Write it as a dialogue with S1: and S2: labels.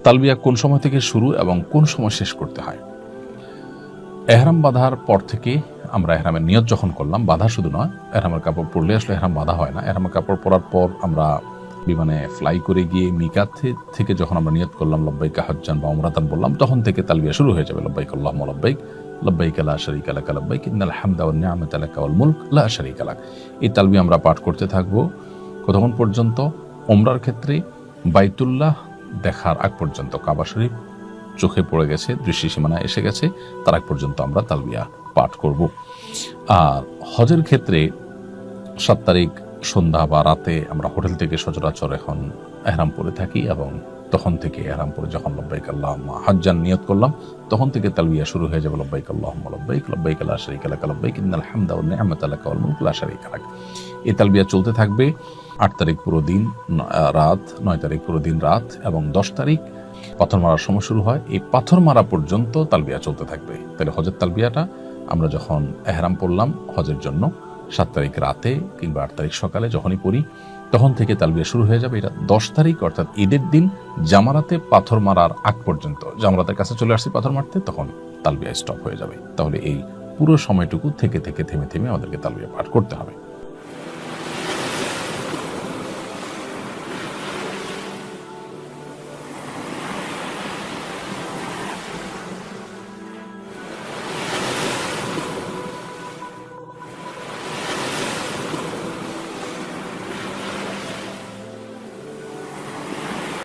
S1: তালবিয়া কোন সময় থেকে শুরু এবং কোন সময় শেষ করতে হয়? এহরাম বাঁধার পর থেকে আমরা এহরামের নিয়ত যখন করলাম, বাঁধা শুধু নয়, এহরামের কাপড় পরলে আসলে এহরাম বাঁধা হয় না। এহরামের কাপড় পরার পর আমরা বিমানে ফ্লাই করে গিয়ে মিকাত থেকে যখন আমরা নিয়ত করলাম লব্বাইকা হজ্জান বা উমরাতান বললাম, তখন থেকে তালবিয়া শুরু হয়ে যাবে। লব্বাইক আল্লাহুম্মা লব্বাইক, লব্বাইক লা শারীকা লাক লব্বাইক, ইন্নাল হামদা ওয়ান নি'মাতা লাক ওয়াল মুলক লা শারীকা লাক। এই তালবিয়া আমরা পাঠ করতে থাকবো কতক্ষণ পর্যন্ত? উমরার ক্ষেত্রে বাইতুল্লাহ দেখার আগ পর্যন্ত, কাবা শরীফ চোখে পড়ে গেছে, দৃষ্টি সীমানা এসে গেছে, তার আগ পর্যন্ত আমরা তালবিয়া পাঠ করব। আর হজের ক্ষেত্রে 7 তারিখ সন্ধ্যা বা রাতে আমরা হোটেল থেকে সচরাচর এখন এহরাম পরে থাকি, এবং তখন থেকে এহরাম পরে যখন লব্বাইক আল্লাহুম্মা হজ্জান নিয়ত করলাম, তখন থেকে তালবিয়া শুরু হয়ে যাবে। লব্বাইক আল্লাহুম্মা লব্বাইক, লব্বাইক লা শারীকা লাক লব্বাইক, ইন্নাল হামদা ওয়ান নি'মাতা লাক ওয়াল মুলক লা শারীকা লাক। এই তালবিয়া চলতে থাকবে 8 তারিখ পুরো দিন রাত, 9 তারিখ পুরো দিন রাত, এবং 10 তারিখ পাথর মারার সময় শুরু হয়। এই পাথর মারা পর্যন্ত তালবিয়া চলতে থাকবে। তাহলে হজের তালবিয়াটা আমরা যখন এহরাম পড়লাম হজের জন্য 7 তারিখ রাতে কিংবা 8 তারিখ সকালে যখনই পড়ি, তখন থেকে তালবিয়া শুরু হয়ে যাবে। এটা 10 তারিখ অর্থাৎ ঈদের দিন জামারাতে পাথর মারার আগ পর্যন্ত, জামারাতের কাছে চলে আসছি পাথর মারতে, তখন তালবিয়া স্টপ হয়ে যাবে। তাহলে এই পুরো সময়টুকু থেকে থেকে থেমে থেমে আমাদেরকে তালবিয়া পাঠ করতে হবে।